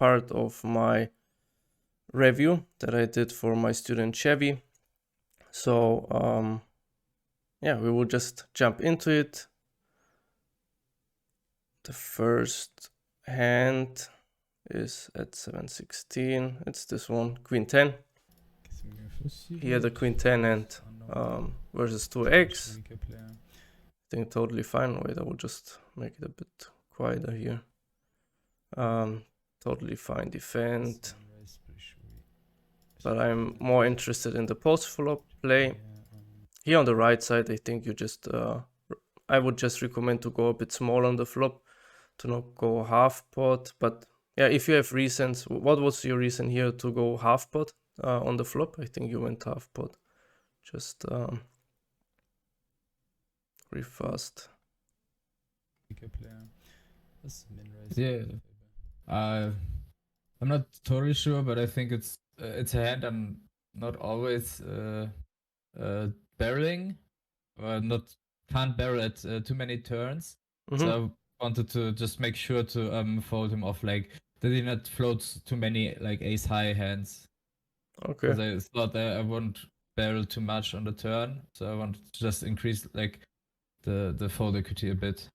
part of my review that I did for my student Chevy. So yeah, we will just jump into it. The first hand is at 7-16. It's this one, Queen 10. Here the Queen 10 and versus 2x. I think totally fine. Wait, I will just make it a bit quieter here. Totally fine defend. But I'm more interested in the post-flop play. Here on the right side, I think you just, I would just recommend to go a bit small on the flop, to not go half pot. But yeah, if you have reasons, what was your reason here to go half pot on the flop? I think you went half pot. Just real fast. Yeah, I'm not totally sure, but I think it's a hand I'm not always barreling, or can't barrel at too many turns. So I wanted to just make sure to fold him off, like that he not floats too many like ace high hands. Okay. Because I thought that I won't barrel too much on the turn, so I want to just increase like the fold equity a bit.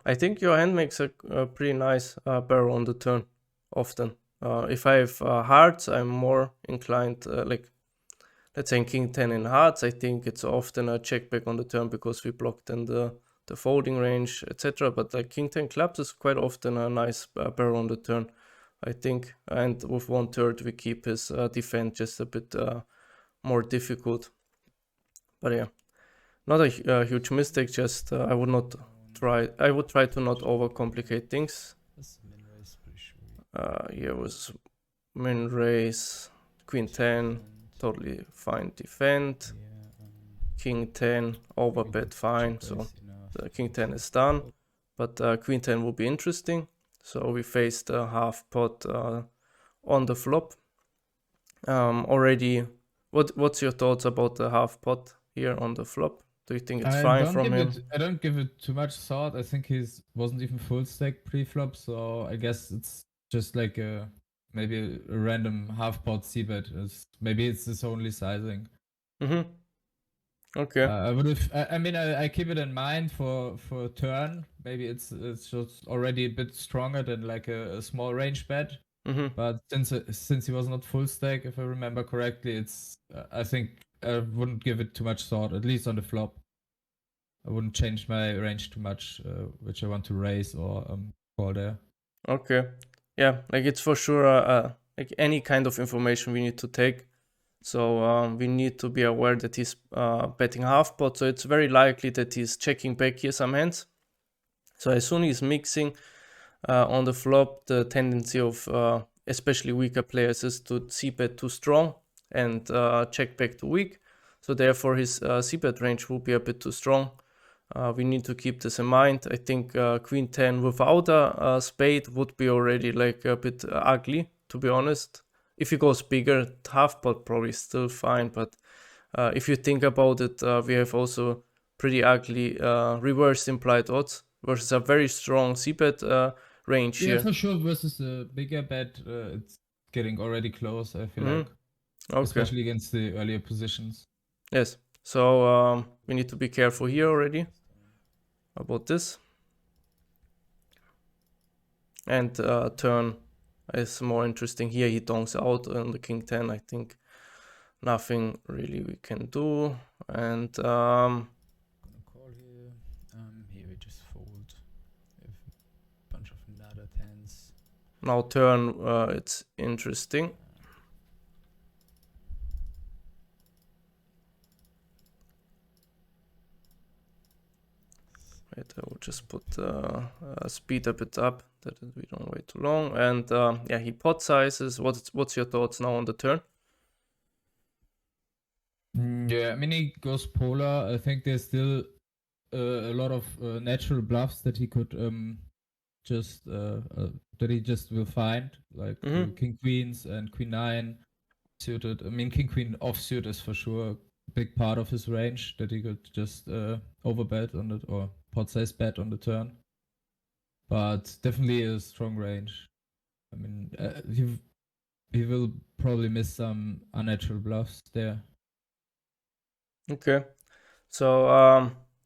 I think your hand makes a pretty nice barrel on the turn often. If I have hearts, I'm more inclined, like let's say in King 10 in hearts, I think it's often a check back on the turn because we blocked in the folding range, etc. But like King 10 clubs is quite often a nice barrel on the turn, I think. And with 1/3, we keep his defense just a bit more difficult. But yeah, not a huge mistake, just I would try to not overcomplicate things. Here was min raise, Queen 10, totally fine defend. King 10, overbet fine, so the King 10 is done. But Queen 10 will be interesting. So we faced a half pot on the flop. Already, what's your thoughts about the half pot here on the flop? Do you think it's fine from him? I don't give it too much thought. I think he wasn't even full stack pre-flop, so I guess it's just like maybe a random half pot c-bet. Maybe it's his only sizing. Okay. I would have. I mean, I keep it in mind for turn. Maybe it's just already a bit stronger than like a small range bet. But since he was not full stack, if I remember correctly, it's I think I wouldn't give it too much thought, at least on the flop. I wouldn't change my range too much, which I want to raise or call there. Okay. Yeah, like it's for sure like any kind of information we need to take. So we need to be aware that he's betting half pot. So it's very likely that he's checking back here some hands. So as soon as he's mixing on the flop, the tendency of especially weaker players is to c-bet too strong and check back too weak. So therefore his c-bet range will be a bit too strong. We need to keep this in mind. I think Queen 10 without a spade would be already like a bit ugly, to be honest. If he goes bigger, half pot probably still fine. But if you think about it, we have also pretty ugly reverse implied odds versus a very strong c-bet range here. Yeah, for sure. Versus the bigger bet, it's getting already close, I feel like. Okay. Especially against the earlier positions. Yes. So we need to be careful here already about this. And turn is more interesting here. He donks out on the King 10. I think nothing really we can do. And Gonna call here. Here we just fold. We have a bunch of nada tens. Now turn, it's interesting. Wait, I will just put speed a bit up that we don't wait too long. And yeah, he pot sizes. What's your thoughts now on the turn? Yeah, I mean, he goes polar. I think there's still a lot of natural bluffs that he could that he just will find, like king queens and queen 9 suited. I mean, king queen offsuit is for sure a big part of his range that he could just overbet on it or pot size bet on the turn. But definitely a strong range. I mean, he will probably miss some unnatural bluffs there. Okay. So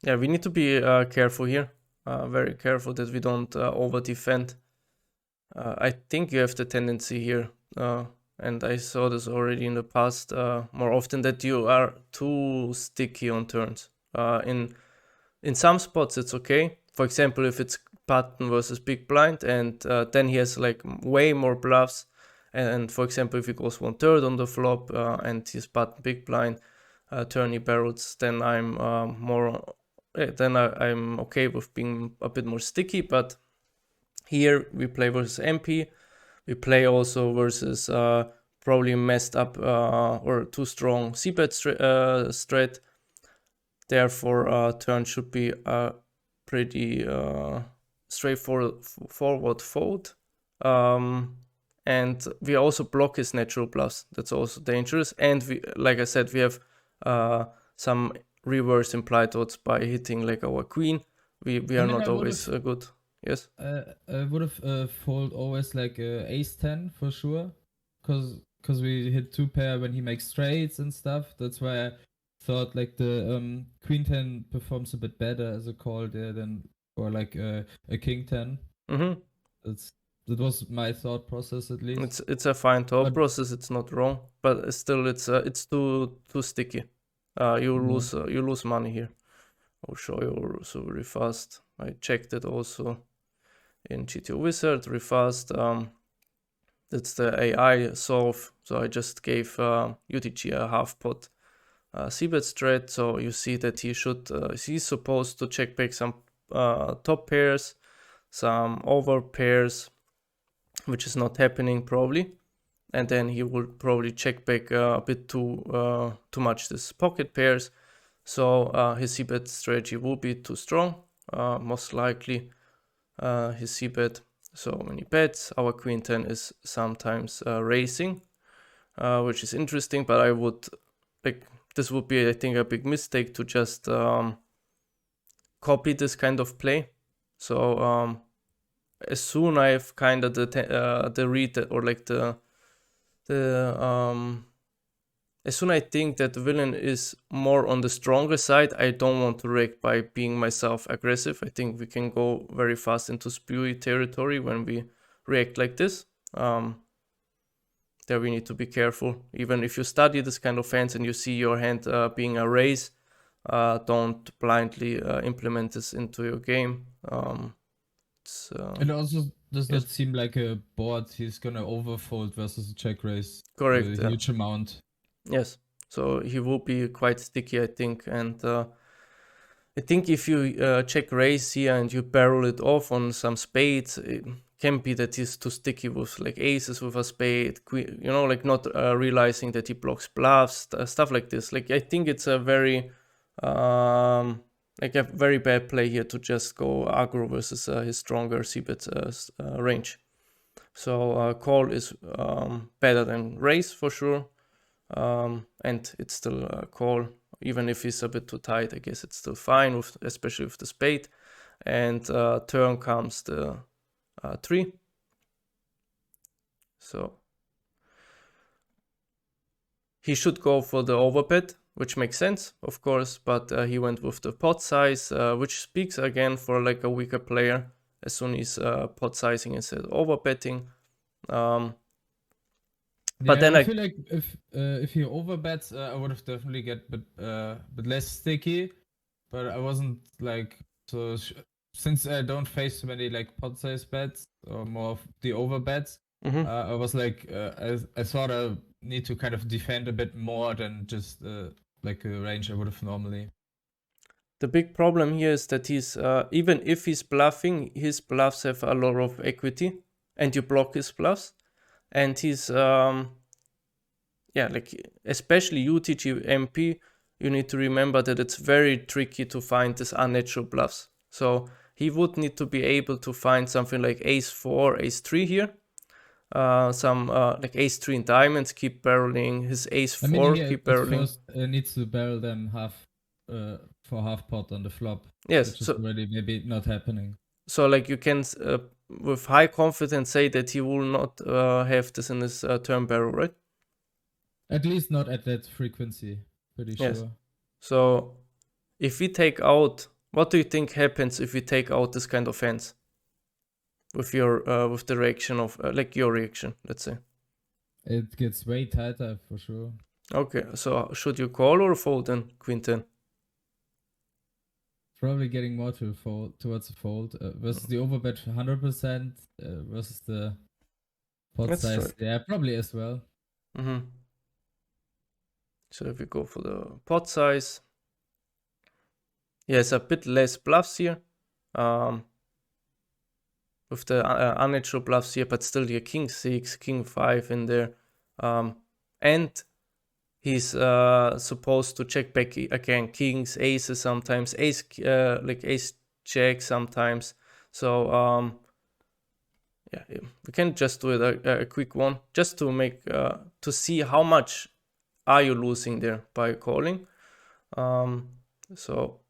yeah, we need to be careful here. Very careful that we don't over defend. I think you have the tendency here, and I saw this already in the past more often, that you are too sticky on turns. In some spots it's okay. For example, if it's button versus big blind, and then he has like way more bluffs. And for example, if he goes 1/3 on the flop and he's button big blind, turn he barrels, then I'm I'm okay with being a bit more sticky. But here we play versus MP. We play also versus probably messed up or too strong c-bet straight. Therefore, turn should be a pretty straightforward fold. And we also block his natural bluffs. That's also dangerous. And we, like I said, we have some reverse implied odds by hitting like our queen. We I are mean, not always good. Yes. I would have fold always like ace 10 for sure, cause we hit 2 pair when he makes straights and stuff. That's why I thought like the queen 10 performs a bit better as a call there than, or like a king 10. Mm-hmm. That was my thought process at least. It's a fine thought But process. It's not wrong, but still, it's too sticky. yeah. You lose money here. I'll show you also very fast. I checked it also in GTO Wizard very fast. That's the AI solve. So I just gave UTG a half pot c-bet straight. So you see that he's supposed to check back some top pairs, some over pairs, which is not happening probably. And then he will probably check back a bit too much this pocket pairs. So his c-bet strategy will be too strong, most likely. His c-bet, so many bets. Our queen 10 is sometimes racing, which is interesting, but I would like, this would be, I think, a big mistake to just copy this kind of play. So as soon I've kind of the read, or like the as soon I think that the villain is more on the stronger side, I don't want to react by being myself aggressive. I think we can go very fast into spewy territory when we react like this. There we need to be careful. Even if you study this kind of hands and you see your hand being a raise, don't blindly implement this into your game. It also does yes. not seem like a board he's gonna overfold versus a check raise. Correct. A huge amount. Yes. So he will be quite sticky, I think. And I think if you check raise here and you barrel it off on some spades, it can be that he's too sticky with like aces with a spade, queen, like not realizing that he blocks bluffs, stuff like this. Like I think it's a very bad play here to just go aggro versus his stronger c-bet range. So call is better than raise for sure. And it's still a call, even if it's a bit too tight. I guess it's still fine, especially with the spade. And turn comes the 3. So he should go for the overbet, which makes sense, of course, but he went with the pot size, which speaks again for like a weaker player. As soon as pot sizing instead of overbetting. But then I feel like if he overbets, I would have definitely get but less sticky. But I wasn't like so since I don't face so many like pot size bets or more of the overbets. I was like I sort of need to kind of defend a bit more than just like a range I would have normally. The big problem here is that he's even if he's bluffing, his bluffs have a lot of equity, and you block his bluffs, and he's like especially UTG MP, you need to remember that it's very tricky to find these unnatural bluffs. So he would need to be able to find something like ace 4, ace 3 here. Some like ace 3 in diamonds, keep barreling. His ace 4, keep barreling. First needs to barrel them for half pot on the flop. Yes, which is already maybe not happening. So like you can with high confidence say that he will not have this in his turn barrel, right? At least not at that frequency. Pretty Yes. sure. So if we take out, what do you think happens if we take out this kind of hands with your with the reaction of like your reaction, let's say? It gets way tighter for sure. Okay, so should you call or fold then queen 10? Probably getting more to fold towards the fold versus the overbet 100% versus the pot Let's try. size. Yeah, probably as well. Mm-hmm. So if we go for the pot size, yes, a bit less bluffs here. With the unnatural bluffs here, but still your king 6, king 5 in there. And he's supposed to check back again kings, aces sometimes, ace like ace jack sometimes. So yeah, we can just do it a quick one just to make to see how much are you losing there by calling. So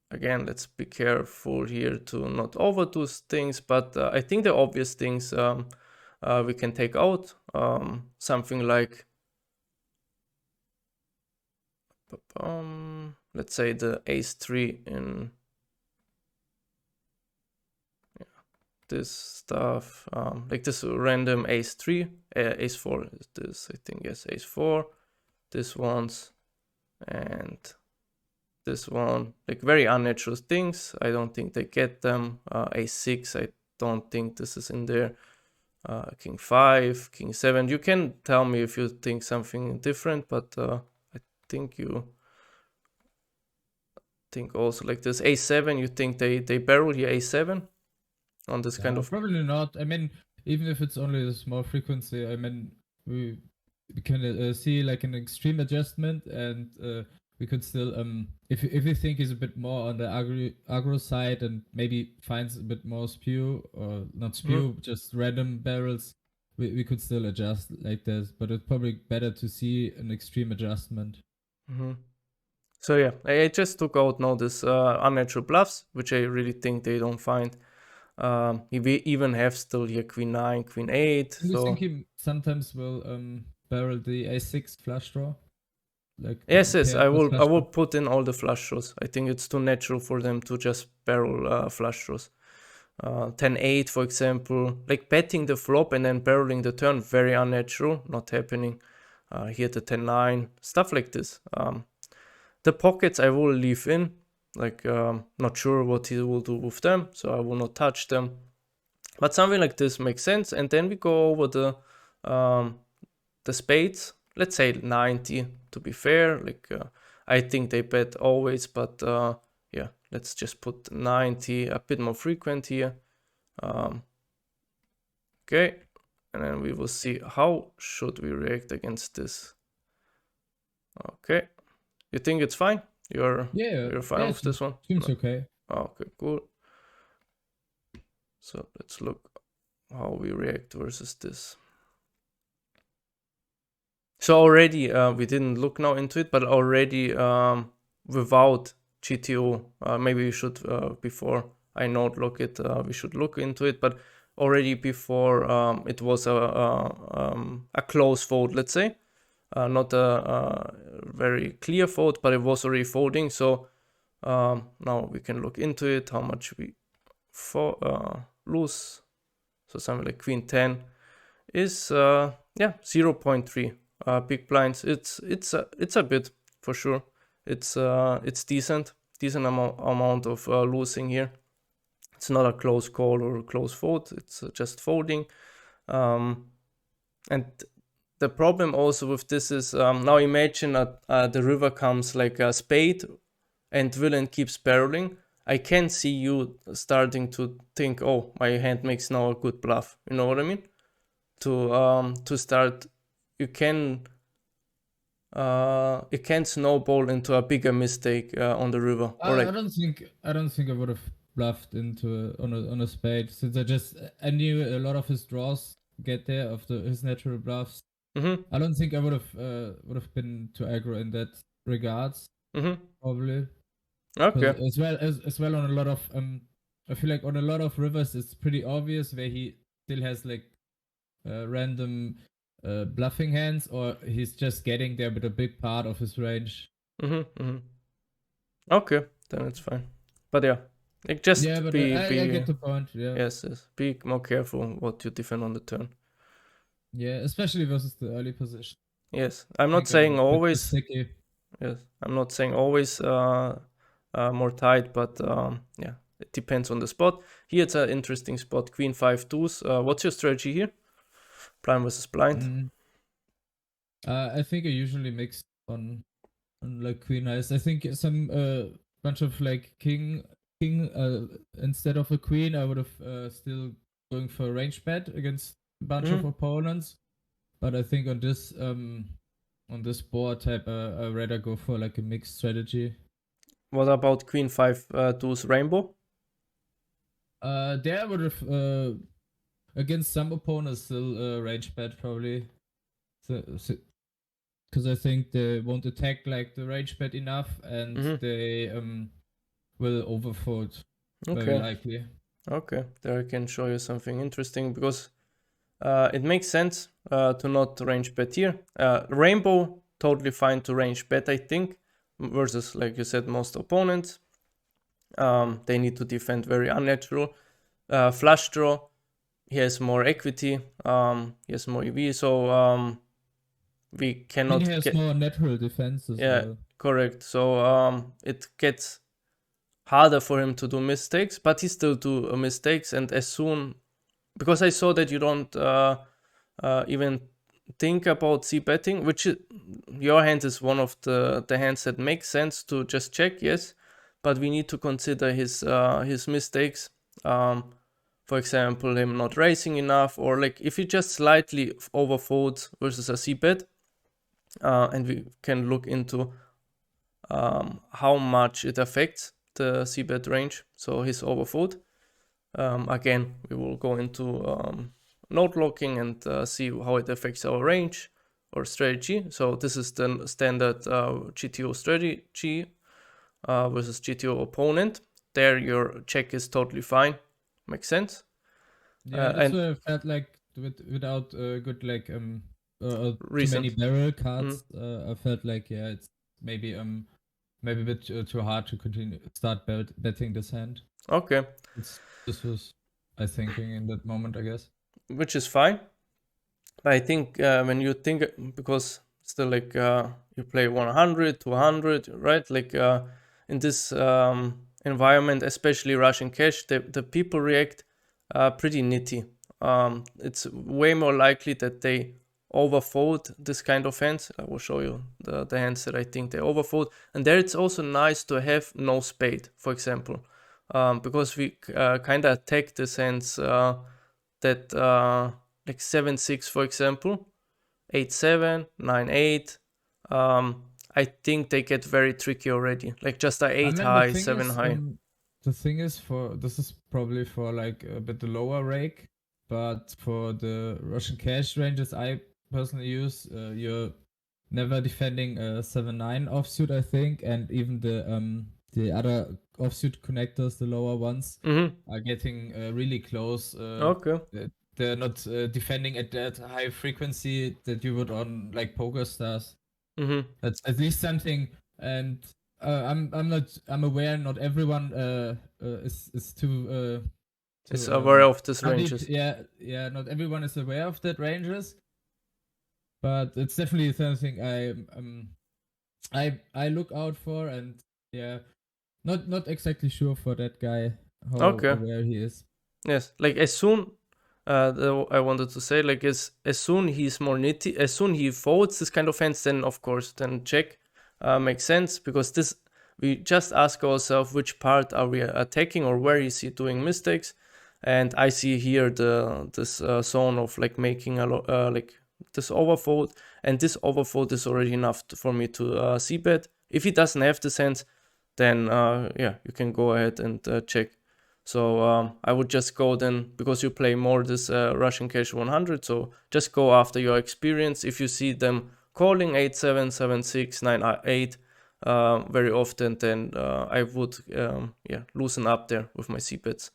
again, let's be careful here to not overdo things, but I think the obvious things we can take out. Something like, let's say the ace 3 in this stuff, like this random ace 3, ace 4 is this, I think, yes, ace 4, this one's, and this one, like very unnatural things. I don't think they get them. A6, I don't think this is in there. King 5, king 7. You can tell me if you think something different, but I think you think also like this. A7, you think they barrel here A7 on this kind of. Probably not. I mean, even if it's only a small frequency, I mean, we can see like an extreme adjustment, and we could still if you think he's a bit more on the aggro side and maybe finds a bit more spew or not spew, just random barrels, we could still adjust like this. But it's probably better to see an extreme adjustment. So yeah, I just took out now this unnatural bluffs, which I really think they don't find. We even have still here queen 9, queen 8. Do you think So he sometimes will barrel the a6 flush draw? Like yes, paired I with will flush draw? put in all the flush draws. I think it's too natural for them to just barrel flush draws. 10-8, for example, like betting the flop and then barreling the turn, very unnatural, not happening. Here the 10-9, stuff like this. The pockets I will leave in, like not sure what he will do with them, so I will not touch them. But something like this makes sense. And then we go over the spades. Let's say 90 to be fair. Like I think they bet always, but yeah, let's just put 90 a bit more frequent here. Okay, and then we will see how should we react against this. Okay, you think it's fine? You're fine with this one? Seems okay. Okay, cool. So let's look how we react versus this. So already we didn't look now into it, but already without GTO, maybe we should before I not look it, we should look into it. But already before it was a close fold, let's say, not a very clear fold, but it was already folding. So now we can look into it, how much we lose. So something like queen 10 is yeah 0.3 big blinds. It's a bit for sure. It's decent amount of losing here. It's not a close call or a close fold. It's just folding. And the problem also with this is now imagine the river comes like a spade and villain keeps barreling. I can see you starting to think, oh, my hand makes now a good bluff. You know what I mean? To start, you can it can snowball into a bigger mistake on the river. Or I like, don't think I would have bluffed into on a spade, since I knew a lot of his draws get there of his natural bluffs. I don't think I would have been too aggro in that regards. Probably. Okay. As well on a lot of I feel like on a lot of rivers it's pretty obvious where he still has like random bluffing hands, or he's just getting there with a big part of his range. Okay, then it's fine. But yeah, like Yeah, just but I get the point. Yeah, yes, be more careful what you defend on the turn. yeah, especially versus the early position. Yes, I'm I not think I'm saying a bit always. sticky. Yes, I'm not saying always more tight, but yeah, it depends on the spot. Here it's an interesting spot. Queen 5 deuce. What's your strategy here? Blind versus blind. Mm. I think I usually mix on like queen eyes. I think some bunch of like king instead of a queen. I would have still going for a range bet against a bunch of opponents. But I think on this board type, I'd rather go for like a mixed strategy. What about Queen 5 deuce rainbow? There I would have against some opponents still range bet probably. So, because I think they won't attack like the range bet enough, and they will overfold very Okay, likely. okay. There I can show you something interesting because it makes sense to not range bet here. Rainbow, totally fine to range bet, I think, versus, like you said, most opponents. They need to defend very unnatural. Flush draw, he has more equity, he has more EV, so we I mean, he cannot has get. more natural defense as Yeah, well. correct. So it gets harder for him to do mistakes, but he still do mistakes. And as soon, because I saw that you don't even think about c betting, which your hand is one of the hands that makes sense to just check, yes, but we need to consider his mistakes. For example, him not racing enough, or like if he just slightly overfolds versus a c bet, and we can look into how much it affects the c bet range, so his overfold. Again, we will go into node locking and see how it affects our range or strategy. So this is the standard GTO strategy versus GTO opponent. There your check is totally fine. Makes sense. Yeah, that's And what I felt like without good like too many recent. barrel cards. I felt like yeah, it's maybe maybe a bit too hard to continue start betting this hand. Okay. This was I thinking in that moment, I guess. Which is fine. I think when you think, because still like you play 100, 200, right? Like in this environment, especially Russian cash, the people react pretty nitty. It's way more likely that they overfold this kind of hands. I will show you the hands that I think they overfold. And there it's also nice to have no spade, for example, because we kind of attack this hands that like 7-6, for example, 8-7, 9-8. I think they get very tricky already. Like just a I 8 mean, high, 7 high. the thing is for this is probably for like a bit lower rake, but for the Russian cash ranges I personally use, you're never defending a 7-9 offsuit, I think, and even the other offsuit connectors, the lower ones, are getting really close. Okay. They're not defending at that high frequency that you would on like poker stars. That's at least something. And I'm aware not everyone is It's too aware of these studied. ranges. Yeah, not everyone is aware of that ranges, but it's definitely something I look out for. And yeah, not exactly sure for that guy how Okay. aware he is. Yes. Like as soon I wanted to say, like as soon he's more nitty, as soon he folds this kind of hands, then of course then check makes sense, because this, we just ask ourselves which part are we attacking or where is he doing mistakes. And I see here this zone of like making like this overfold, and this overfold is already enough for me to see bet. If he doesn't have the sense, then yeah, you can go ahead and check. So I would just go then, because you play more this Russian cash 100. So just go after your experience. If you see them calling 8-7, 7-6, 9-8, very often, then I would loosen up there with my c-bets.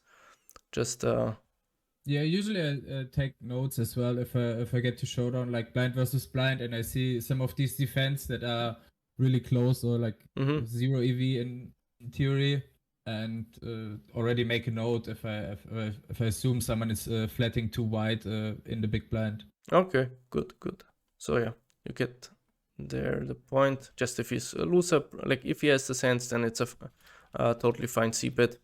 Just Yeah, usually I take notes as well if I get to showdown like blind versus blind and I see some of these defense that are really close or like zero EV in theory, and already make a note if I assume someone is flatting too wide in the big blind. Okay, good. So yeah, you get there the point. Just if he's a loser, like if he has the sense, then it's a totally fine c-bet.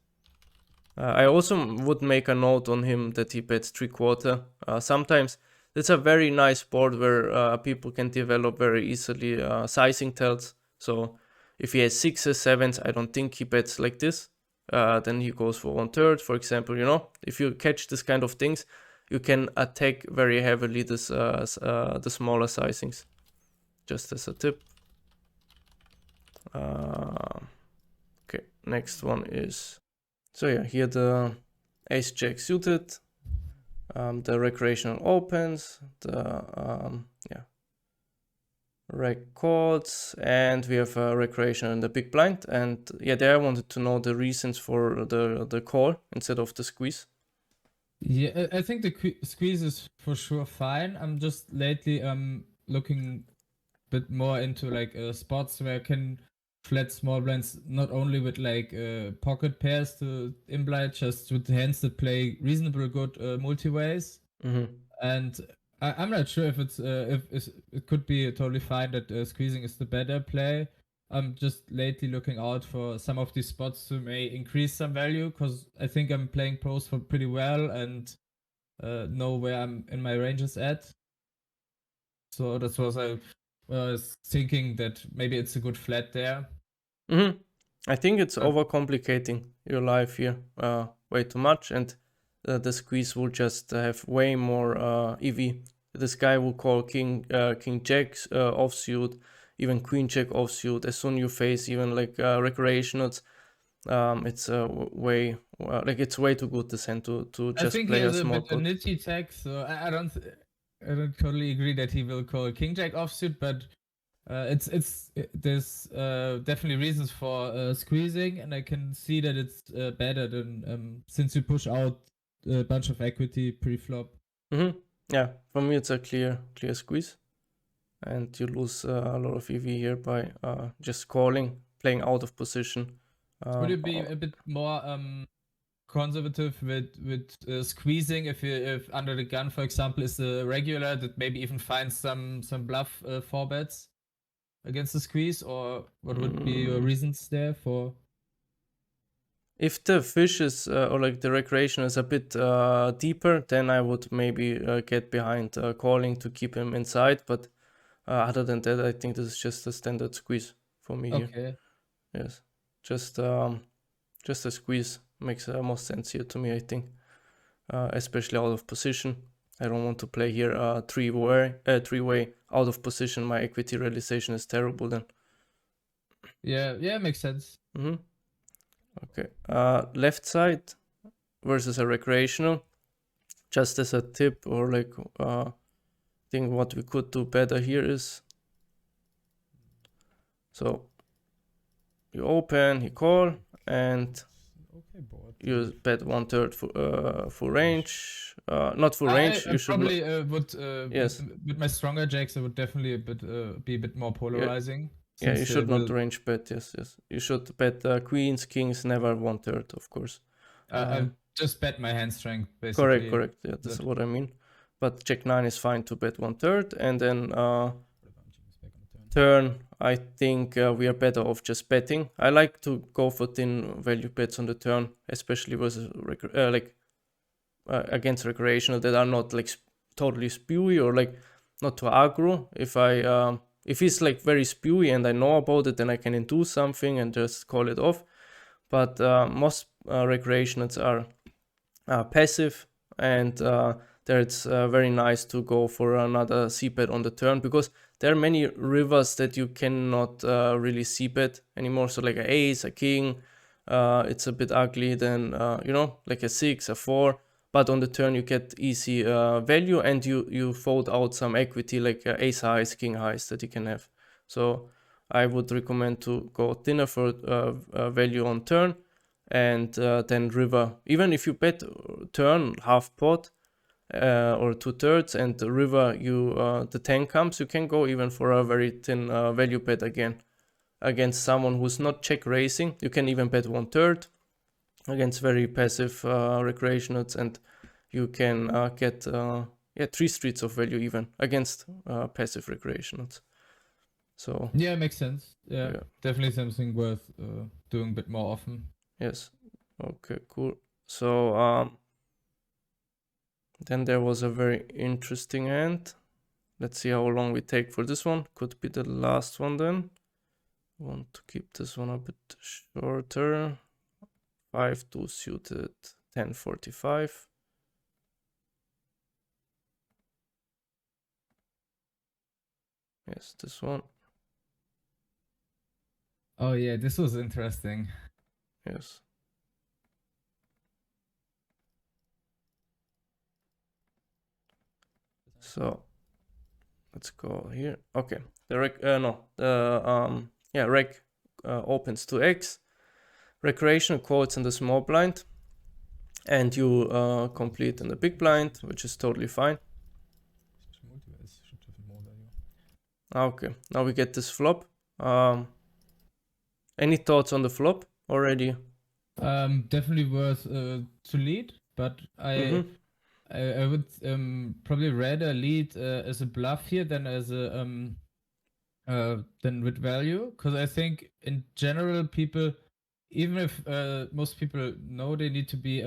I also would make a note on him that he bets 3/4. Sometimes it's a very nice board where people can develop very easily sizing tells. So if he has sixes, sevens, I don't think he bets like this. Then he goes for 1/3, for example. If you catch this kind of things, you can attack very heavily the smaller sizings. Just as a tip. Okay, next one is. So yeah, here the ace jack suited, the recreational opens, the records, and we have a recreational in the big blind. And yeah, there I wanted to know the reasons for the call instead of the squeeze. Yeah, I think the squeeze is for sure fine. I'm just lately looking a bit more into like spots where I can flat small blinds not only with like pocket pairs to imblind, just with hands that play reasonable good multi-ways. And I'm not sure if it could be totally fine that squeezing is the better play. I'm just lately looking out for some of these spots to may increase some value because I think I'm playing pros for pretty well and know where I'm in my ranges at. So that's what I was thinking that maybe it's a good flat there. I think it's overcomplicating your life here way too much, and the squeeze will just have way more EV. This guy will call king jack offsuit, even queen jack offsuit. As soon you face even like recreationals, it's way like it's way too good this hand to I just think he play a has a small bit a pot. nitty tech, so I don't totally agree that he will call king jack offsuit, but there's definitely reasons for squeezing, and I can see that it's better than since you push out a bunch of equity pre-flop. Yeah, for me it's a clear squeeze, and you lose a lot of EV here by just calling, playing out of position. Would you be a bit more conservative with squeezing if under the gun, for example, is the regular that maybe even finds some bluff four bets against the squeeze, or what would be your reasons there for? If the fish is or like the recreation is a bit deeper, then I would maybe get behind calling to keep him inside. But other than that, I think this is just a standard squeeze for me here. Okay. Yes, just a squeeze makes most sense here to me. I think, especially out of position. I don't want to play here three-way out of position. My equity realization is terrible then. Yeah, makes sense. Okay, left side versus a recreational. Just as a tip, or like I think what we could do better here is, so you open, he call, and you bet 1/3 full range. Not full range. I You should probably would yes. with my stronger jacks I would definitely be a bit more polarizing. Yeah, you Since should not the range bet. Yes. You should bet queens, kings, never 1/3, of course. I just bet my hand strength basically. Correct. Yeah, that's what I mean. But Jack 9 is fine to bet 1/3, and then turn, I think we are better off just betting. I like to go for thin value bets on the turn, especially versus against recreational that are not like totally spewy or like not too aggro. If he's like very spewy and I know about it, then I can do something and just call it off. But most recreationals are passive, and there it's very nice to go for another c-bet on the turn, because there are many rivers that you cannot really c-bet anymore. So like an ace, a king, it's a bit ugly. Then like a 6, a 4, but on the turn you get easy value, and you fold out some equity like ace highs, king highs that you can have. So I would recommend to go thinner for value on turn, and then river. Even if you bet turn half pot or 2/3, and the river the 10 comes, you can go even for a very thin value bet again against someone who's not check raising. You can even bet 1/3 against very passive recreationals, and you can get 3 streets of value even against passive recreationals. So yeah, makes sense. Yeah, definitely something worth doing a bit more often. Yes. Okay, cool. So then there was a very interesting hand. Let's see how long we take for this one. Could be the last one then. Want to keep this one a bit shorter. 5-2 suited, 10-45. Yes, this one. Oh yeah, this was interesting. Yes. So let's go here. Okay. The rec rec opens to X. Recreational quotes in the small blind, and you complete in the big blind, which is totally fine. Okay, now we get this flop. Any thoughts on the flop already? Definitely worth to lead, but I would probably rather lead as a bluff here than as a than with value, because I think in general people, even if most people know they need to be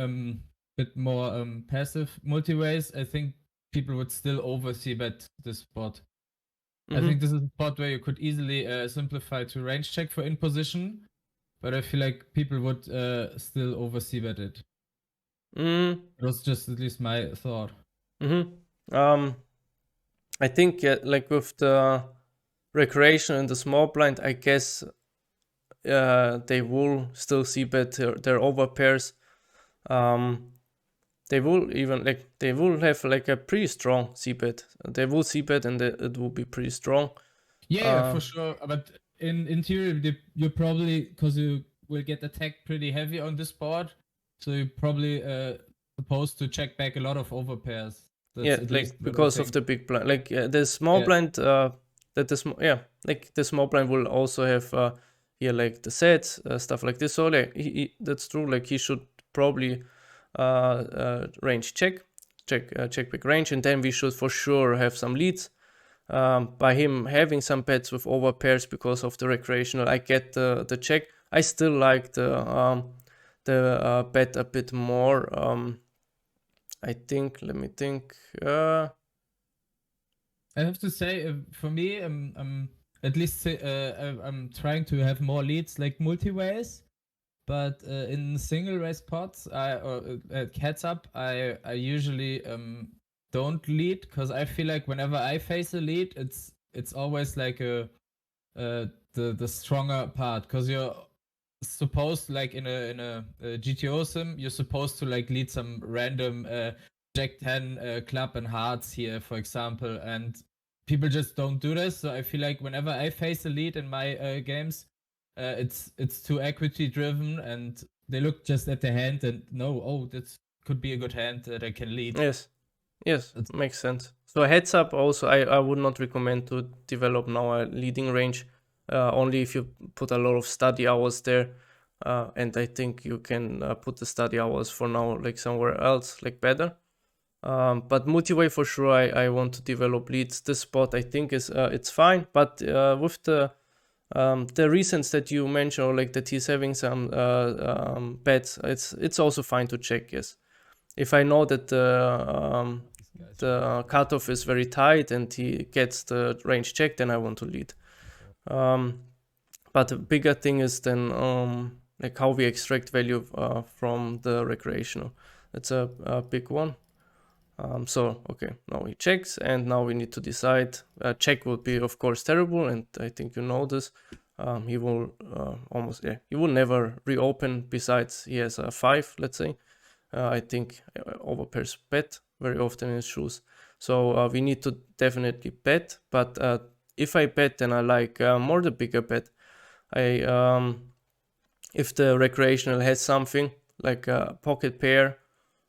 bit more passive multi-ways, I think people would still oversee bet this spot. I think this is a spot where you could easily simplify to range check for in position, but I feel like people would still oversee bet it. That's just at least my thought. I think like with the recreation and the small blind, I guess they will still see bet their over pairs. They will even they will have like a pretty strong c bet. They will c bet, and it will be pretty strong. Yeah, for sure. But in theory, you probably, because you will get attacked pretty heavy on this board, so you're probably supposed to check back a lot of overpairs. That's at least because of the big blind. Like the small blind, like the small blind will also have here like the sets, stuff like this. So like that's true. Like he should probably range check back range, and then we should for sure have some leads. By him having some bets with over pairs because of the recreational, I get the check. I still like the bet a bit more. I think. Let me think. I have to say, for me, at least I'm trying to have more leads like multi-ways, but in single race pots, or at heads up, I usually don't lead, because I feel like whenever I face a lead, it's always like the stronger part, because you're supposed, like in a GTO sim, you're supposed to like lead some random Jack 10 club and hearts here, for example, and people just don't do this. So I feel like whenever I face a lead in my games, it's too equity driven, and they look just at the hand and know, oh, that could be a good hand that I can lead. Yes, makes sense. So heads up also, I would not recommend to develop now a leading range, only if you put a lot of study hours there. And I think you can put the study hours for now like somewhere else, like better. But multi-way for sure, I want to develop leads. This spot I think is it's fine, but with the reasons that you mentioned, or like that he's having some bets, it's also fine to check. Yes, if I know that the cutoff is very tight and he gets the range check, then I want to lead. But the bigger thing is then like how we extract value from the recreational. That's a big one. So okay, now he checks, and now we need to decide. Check would be of course terrible, and I think you know this. He will he will never reopen. Besides, he has a 5, let's say. I think overpairs bet very often in his shoes. So we need to definitely bet, but if I bet, then I like more the bigger bet. If the recreational has something like a pocket pair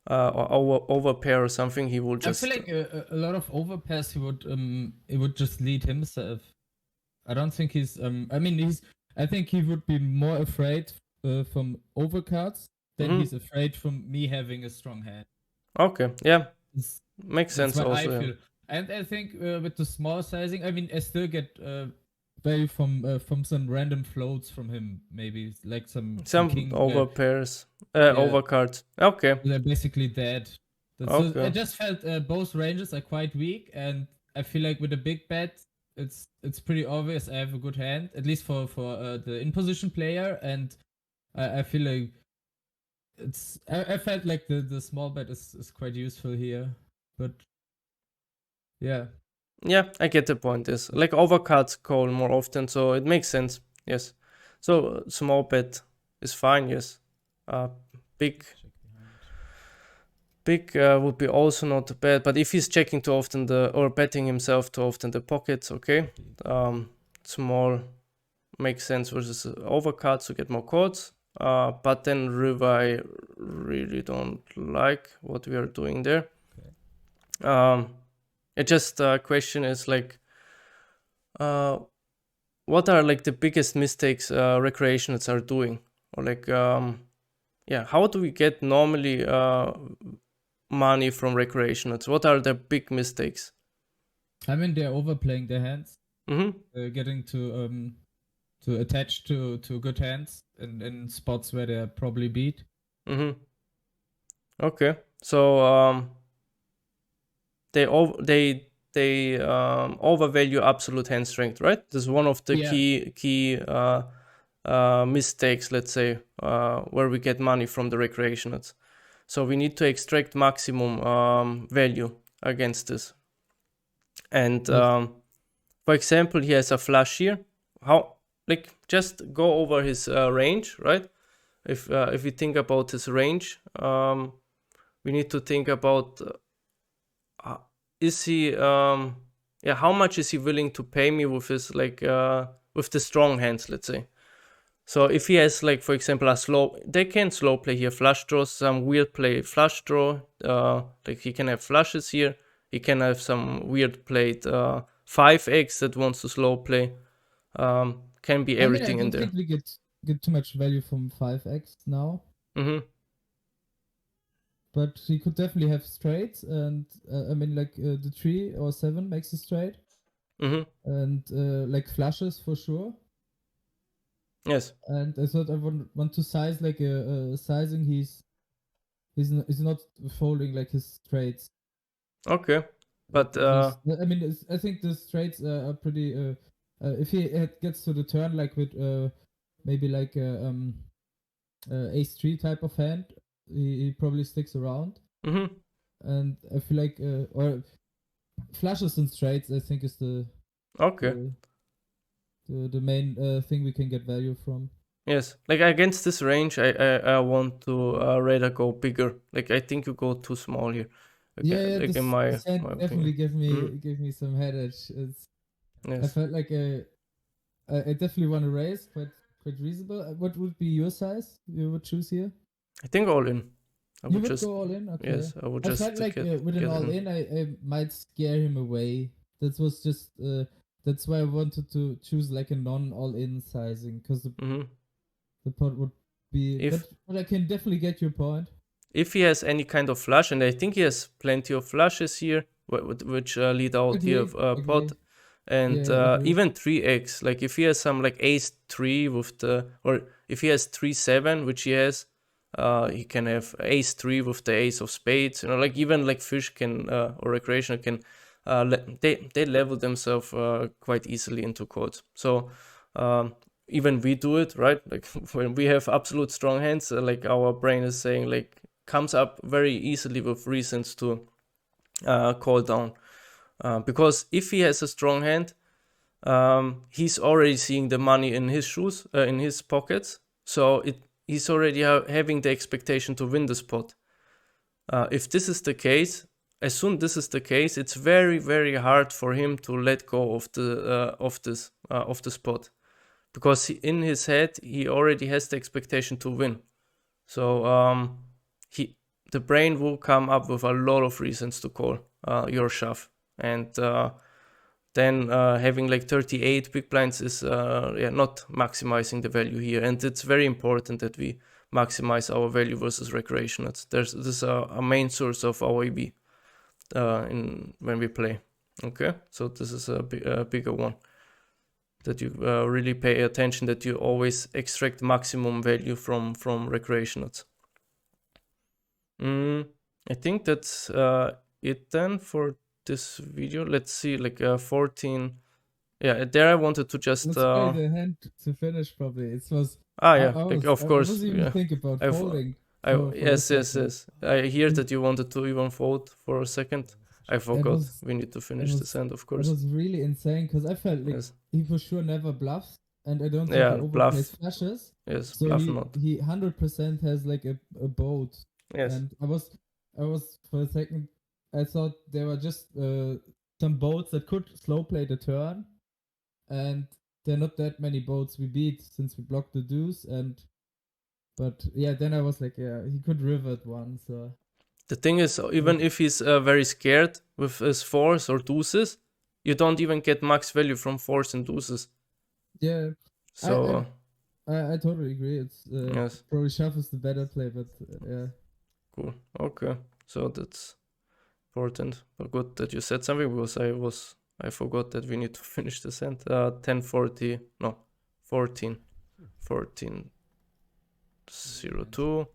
or over pair or something, he will I feel just. like a lot of overpairs he would just lead himself. I don't think he's I mean I think he would be more afraid from overcards than he's afraid from me having a strong hand. Okay, yeah, It's, makes that's sense what I also. feel. Yeah. And I think with the small sizing, I mean, I still get value from some random floats from him. Maybe like some Some king. over pairs, Yeah, over cards. Okay, they're basically dead. So I okay. just felt both ranges are quite weak, and I feel like with a big bet, it's pretty obvious I have a good hand, at least for the in position player, and I feel like I felt like the small bet is quite useful here, but yeah. Yeah, I get the point. Is like overcards call more often, so it makes sense. Yes. So small bet is fine. Yes. Uh, big big would be also not bad, but if he's checking too often or betting himself too often the pockets, okay. Small makes sense versus overcards to get more chords. But then river, I really don't like what we are doing there. It just question is like, what are like the biggest mistakes recreationals are doing, or like, yeah, how do we get normally money from recreationals? What are the big mistakes? I mean, they're overplaying their hands, Mm-hmm. getting to attach to good hands in spots where they're probably beat. Mm-hmm. Okay. So they overvalue absolute hand strength, right? This is one of the Yeah, key mistakes, let's say, where we get money from the recreationals. So we need to extract maximum value against this. And yes. for example, he has a flush here. How, like, just go over his range, right? If we think about his range, we need to think about is he yeah, how much is he willing to pay me with his like with the strong hands, let's say. So if he has like, for example, a slow, they can slow play here flush draws, some weird play flush draw, like he can have flushes here, he can have some weird played 5x that wants to slow play, can be I mean, I everything in don't there. think we get too much value from 5x now, Mm-hmm. but he could definitely have straights, and I mean, like the 3 or 7 makes a straight, Mm-hmm. and like flushes for sure. Yes. And I thought I want to size like a sizing he's not folding like his straights. Okay. But At least I mean I think the straights are pretty. If he gets to the turn like with maybe like ace 3 type of hand, he probably sticks around. mm-hmm. And I feel like or flushes and straights I think is Okay. the the main thing we can get value from. Yes, like against this range, I want to rather go bigger. Like I think you go too small here. Okay, Yeah, like in this hand my definitely opinion. Mm-hmm. gave me some headache. I Yes, felt like I definitely want to raise, quite reasonable. What would be your size you would choose here? I think all in. I You would would just, go all in, okay. yes, I would I just felt like with an get all in. in, I might scare him away. That was just that's why I wanted to choose like a non all in sizing because Mm-hmm. the pot would be. If But I can definitely get your point. if he has any kind of flush, and I think he has plenty of flushes here, which lead out here Agree, of pot, agree. and Yeah, agree. even 3x. Like if he has some like ace 3 with the, or if he has 3 7, which he has, he can have ace 3 with the ace of spades. You know, like even like fish can or recreational can, they level themselves quite easily into chords. So even we do it, right? Like when we have absolute strong hands, like our brain is saying like comes up very easily with reasons to call down. Because if he has a strong hand, he's already seeing the money in his shoes, in his pockets. So he's already having the expectation to win the spot. If this is the case, as soon this is the case, it's very very hard for him to let go of the spot, because in his head he already has the expectation to win. So he the brain will come up with a lot of reasons to call your shove, and then having like 38 big blinds is not maximizing the value here. And it's very important that we maximize our value versus recreationals. This is a main source of our EB when we play. Okay, so this is a bigger one, that you really pay attention, that you always extract maximum value from recreationals. I think that's it then for this video. Let's see, like 14. Yeah, there I wanted to just. Let's play the hand to finish. Probably it was. Yeah, like of I course. was even Yeah. thinking about folding. Yes. I hear that you wanted to even fold for a second. I forgot. We need to finish this hand, of course. It was really insane because I felt like he for sure never bluffs, and I don't think he overplays bluff. flashes. Yes, so bluff he not. he 100% has like a boat. Yes. And I was for a second, I thought there were just some boats that could slow play the turn, and there are not that many boats we beat since we blocked the deuce. But yeah, then I was like, yeah, he could rivet one. So the thing is, even if he's very scared with his fours or deuces, you don't even get max value from fours and deuces. Yeah. So I totally agree. It's yes, probably shove is the better play, but yeah. Cool. Okay, so that's important. But good that you said something, because I forgot that we need to finish this hand. 10:40. No, 14. 14:02.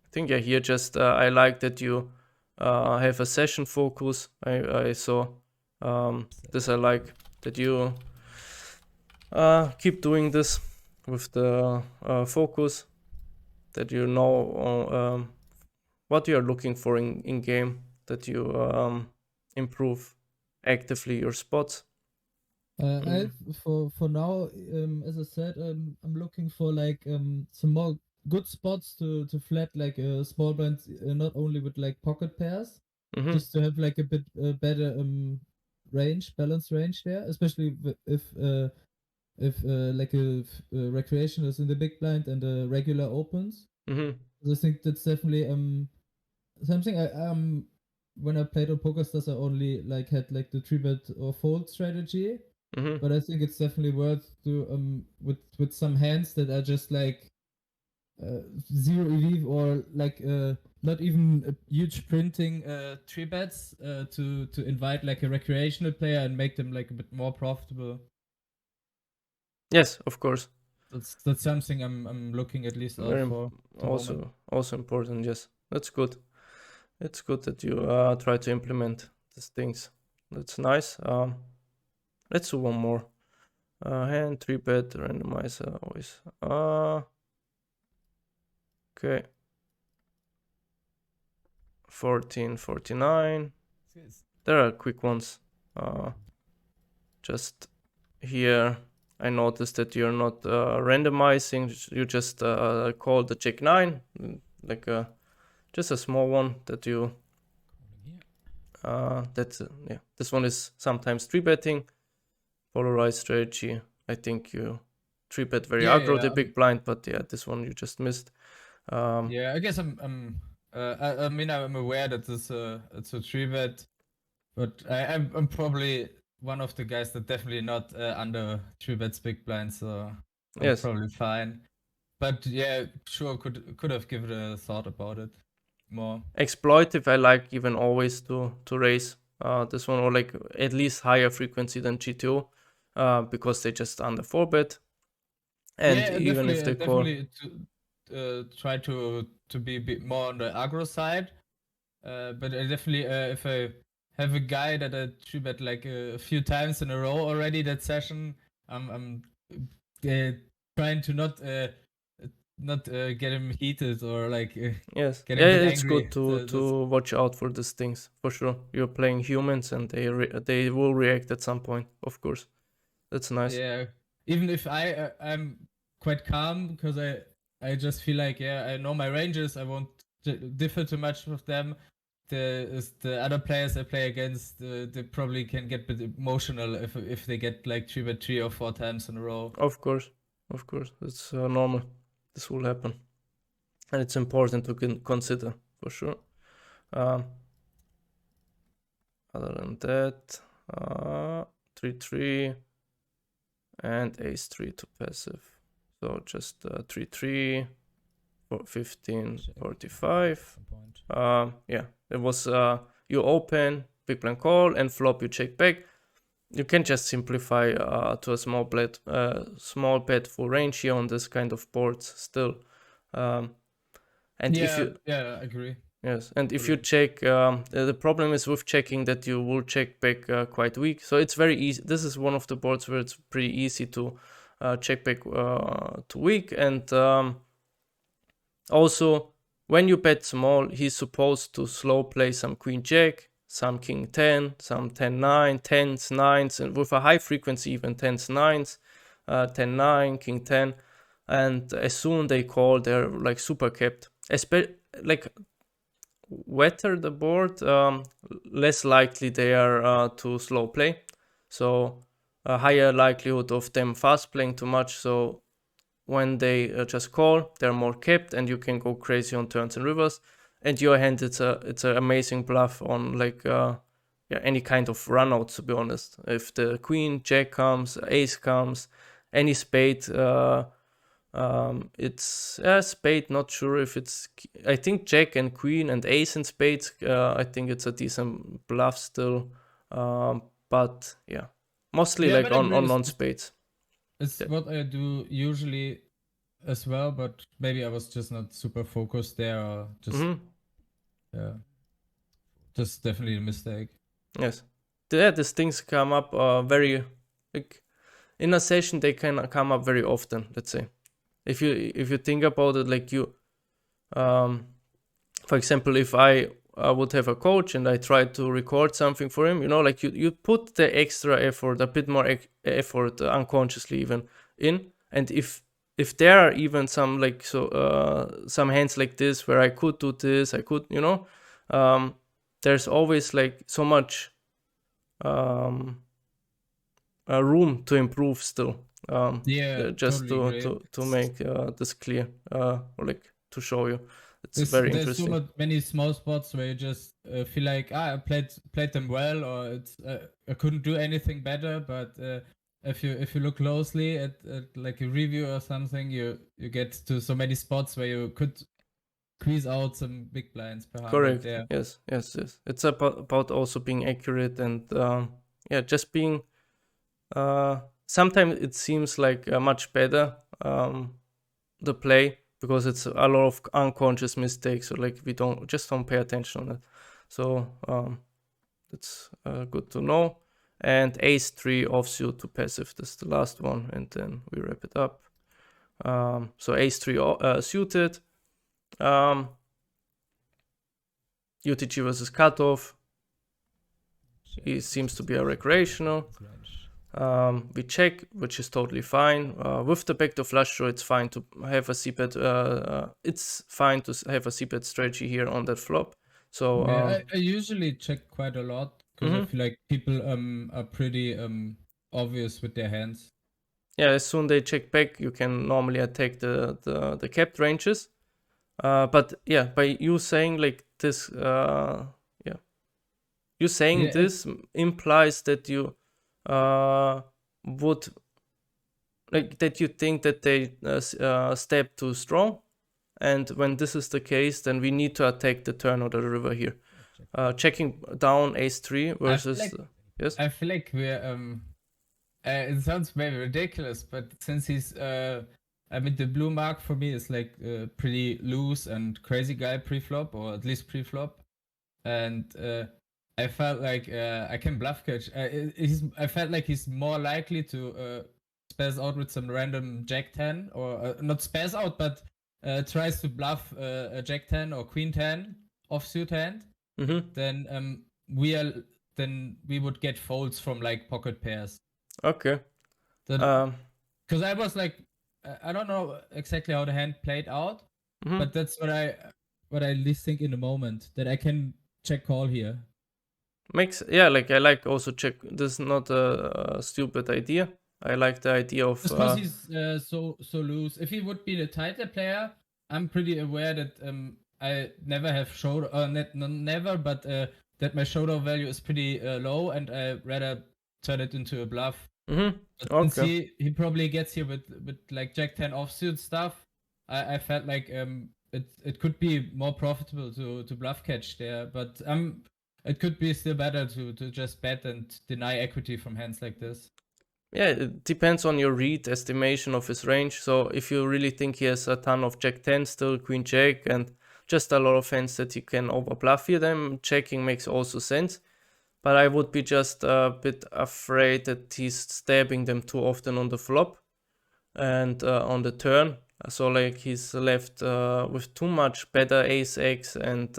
I think here just I like that you have a session focus. I saw this. I like that you keep doing this with the focus, that you know what you are looking for in game, that you improve actively your spots. For now, as I said, I'm looking for like some more good spots to flat like a small blind, not only with like pocket pairs, just to have like a bit better balanced range there, especially if like a recreation is in the big blind and a regular opens. I think that's definitely something I when I played on PokerStars, I only like had like the 3-bet or fold strategy. But I think it's definitely worth to with some hands that are just like zero EV or like not even a huge printing 3-bets to invite like a recreational player and make them like a bit more profitable. Yes, of course. That's something I'm looking at least out for. Also important. Yes, that's good. It's good that you try to implement these things. That's nice. Let's do one more. Hand 3-bet randomizer always. Okay. 14:49. There are quick ones. Just here, I noticed that you're not randomizing. You just call the check 9, like just a small one that you. This one is sometimes 3-betting. Polarized strategy. I think you 3-bet very aggro the big blind, but yeah, this one you just missed. Yeah, I guess I mean, I'm aware that it's a 3-bet, but I'm probably one of the guys that definitely not under 3-bets big blind, so I'm probably fine. But yeah, sure, could have given a thought about it more. Exploitive, I like even always to raise this one, or like at least higher frequency than GTO, because they just under 4-bet. And yeah, even if they call, to try to be a bit more on the aggro side. But I definitely, if I have a guy that I 3-bet like a few times in a row already that session, I'm trying to not get him heated or like yes, get him a bit it's angry. good to watch out for these things for sure. You're playing humans and they will react at some point, of course. That's nice. Yeah, even if I'm quite calm because I just feel like I know my ranges. I won't differ too much with them, the other players I play against, they probably can get a bit emotional if they get like 3 or 4 times in a row. Of course, it's normal. This will happen, and it's important to consider for sure. Um, Other than that, 3-3 and ace-3 to passive. So just 3-3 for 15-45. Yeah, it was you open, big blind call, and flop you check back. You can just simplify to a small bet full range here on this kind of boards still. And if you I agree. Yes, and if you check, the problem is with checking that you will check back quite weak. So it's very easy. This is one of the boards where it's pretty easy to check back to weak. And also, when you bet small, he's supposed to slow play some queen jack, some king 10, some 10-9, 10s, 9s, and with a high frequency, even 10s, 9s, 10-9, king 10. And as soon they call, they're like super capped. Like wetter the board, less likely they are to slow play. So a higher likelihood of them fast playing too much. So when they just call, they're more capped, and you can go crazy on turns and rivers. And your hand, it's an amazing bluff on like any kind of runouts. To be honest, if the queen, jack comes, ace comes, any spade. It's spade, not sure if it's, I think jack and queen and ace and spades, I think it's a decent bluff still. But yeah, mostly like on spades. It's what I do usually as well, but maybe I was just not super focused there, or just yeah, just definitely a mistake. Yes, these things come up very, like in a session they can come up very often. Let's say, if you think about it, like you, for example, if I would have a coach and I try to record something for him, like you put the extra effort, a bit more effort, unconsciously even in, and if there are even some like some hands like this where I could do this, I could, there's always like so much room to improve still. Just totally to make this clear, or like to show you, it's very interesting. There's so many small spots where you just feel like I played them well, or it's I couldn't do anything better. But if you look closely at like a review or something, you get to so many spots where you could squeeze out some big blinds per 100. Correct. Yeah. Yes. It's about also being accurate, and just being. Sometimes it seems like much better the play, because it's a lot of unconscious mistakes, or like we don't pay attention on it. So it's good to know. And ace-3 offsuit to passive. That's the last one, and then we wrap it up. So ace-3 suited. UTG versus cutoff. He seems to be a recreational. We check, which is totally fine. With the backdoor flush draw, it's fine to have a c-bet. It's fine to have a c-bet strategy here on that flop. So I usually check quite a lot, because I feel like people are pretty obvious with their hands. Yeah, as soon they check back, you can normally attack the capped ranges. But yeah, by you saying like this, you saying this implies that you would, like, that you think that they step too strong, and when this is the case, then we need to attack the turn or the river here. Checking down ace-3 versus yes. I feel like we're it sounds maybe ridiculous, but since he's I mean, the blue mark for me is like pretty loose and crazy guy pre-flop, or at least pre-flop, and I felt like I can bluff catch. I felt like he's more likely to spaz out with some random Jack 10, or not spaz out, but tries to bluff a Jack 10 or Queen 10 offsuit hand. Then we would get folds from like pocket pairs. Okay. Because I was like, I don't know exactly how the hand played out, but that's what I what I least think in the moment, that I can check call here. Like I like also check. This is not a stupid idea. I like the idea of Just because he's so loose. If he would be the title player, I'm pretty aware that I never have showed never, but that my showdown value is pretty low, and I rather turn it into a bluff. Mm-hmm. But since Okay. he probably gets here with like Jack 10 offsuit stuff, I felt like it could be more profitable to bluff catch there, but it could be still better to just bet and deny equity from hands like this. Yeah, it depends on your read estimation of his range. So if you really think he has a ton of Jack 10 still, Queen Jack, and just a lot of hands that he can overbluff here, then checking makes also sense. But I would be just a bit afraid that he's stabbing them too often on the flop and on the turn. So like he's left with too much better ace X and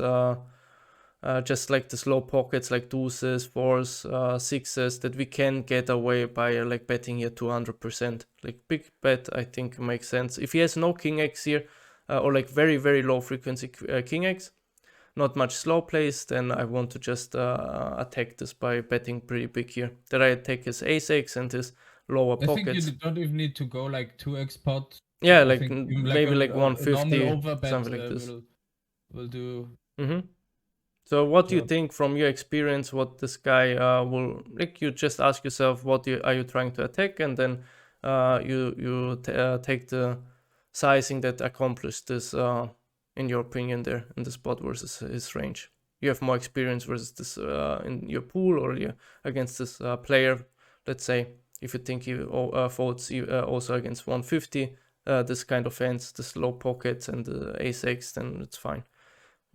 just like the slow pockets like deuces, fours, sixes that we can get away by like betting here 200%. Like big bet, I think makes sense. If he has no king X here or like very very low frequency king X, not much slow plays, then I want to just attack this by betting pretty big here. That I attack his ace X and his lower I think you pockets. don't even need to go like 2x pot. Yeah, I like think even like maybe like a normal 150, overbet something like this. will do Mm-hmm. So, what do you job. think from your experience? What this guy will like? You just ask yourself, are you trying to attack, and then you take the sizing that accomplished this. In your opinion, there in the spot versus his range, you have more experience versus this in your pool or you against this player. Let's say if you think he folds also against 150, this kind of hands, the slow pockets and the ace X, then it's fine.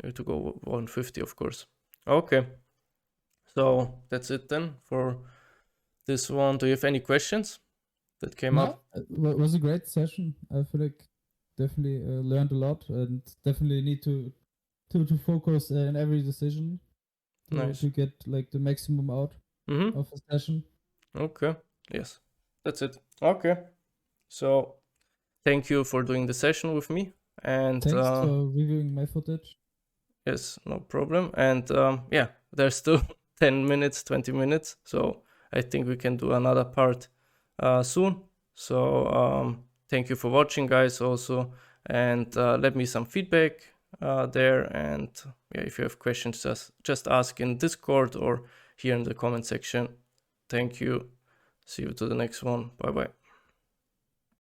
You have to go 150, of course. Okay, so that's it then for this one. Do you have any questions that came No, up? it was a great session. I feel like definitely learned a lot, and definitely need to focus in every decision Nice. to get like the maximum out Mm-hmm. of a session. Okay. Yes. That's it. Okay. So thank you for doing the session with me. And Thanks for reviewing my footage. yes, no problem. And yeah, there's still 10 minutes, 20 minutes. So I think we can do another part soon. So thank you for watching, guys, also. And let me some feedback there. And yeah, if you have questions, just ask in Discord or here in the comment section. Thank you. See you to the next one. Bye bye.